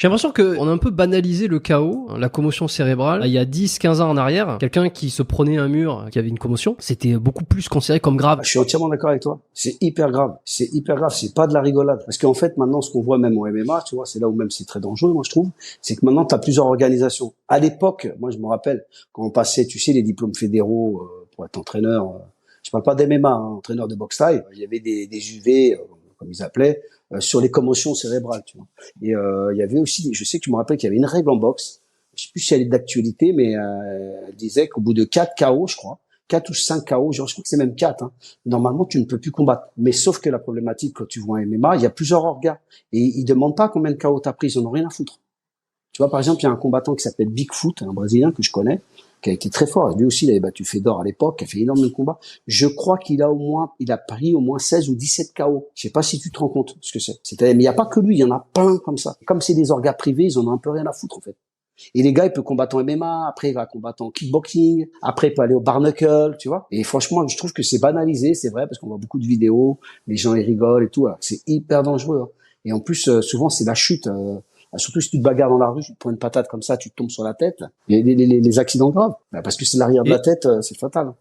J'ai l'impression qu'on a un peu banalisé le KO, la commotion cérébrale. Il y a 10-15 ans en arrière, quelqu'un qui se prenait un mur, qui avait une commotion, c'était beaucoup plus considéré comme grave. Je suis entièrement d'accord avec toi. C'est hyper grave. C'est hyper grave. C'est pas de la rigolade. Parce qu'en fait, maintenant, ce qu'on voit même au MMA, tu vois, c'est là où même c'est très dangereux, moi, je trouve, c'est que maintenant, tu as plusieurs organisations. À l'époque, moi, je me rappelle, quand on passait, tu sais, les diplômes fédéraux pour être entraîneur, je parle pas d'MMA, hein, entraîneur de boxe thaï, il y avait des UV, comme ils appelaient, sur les commotions cérébrales, tu vois. Et il y avait aussi, je sais que tu me rappelles qu'il y avait une règle en boxe, je sais plus si elle est d'actualité, mais elle disait qu'au bout de 4 KO, je crois, 4 ou 5 KO, genre je crois que c'est même 4, hein, normalement tu ne peux plus combattre. Mais sauf que la problématique, quand tu vois un MMA, il y a plusieurs orgas. Et ils demandent pas combien de KO t'as pris, ils en ont rien à foutre. Tu vois, par exemple, il y a un combattant qui s'appelle Bigfoot, un Brésilien que je connais, qui a été très fort. Lui aussi, il avait battu Fedor à l'époque, qui a fait énormément de combats. Je crois il a pris au moins 16 ou 17 KO. Je sais pas si tu te rends compte ce que c'est. Mais il n'y a pas que lui, il y en a plein comme ça. Comme c'est des orgas privés, ils en ont un peu rien à foutre, en fait. Et les gars, il peut combattre en MMA, après il va combattre en kickboxing, après il peut aller au bar knuckle, tu vois. Et franchement, je trouve que c'est banalisé, c'est vrai, parce qu'on voit beaucoup de vidéos, les gens ils rigolent et tout. Alors, c'est hyper dangereux. Hein. Et en plus, souvent c'est la chute. Surtout si tu te bagarres dans la rue, tu te prends une patate comme ça, tu te tombes sur la tête. Il y a les accidents graves, parce que c'est l'arrière de la tête, c'est fatal.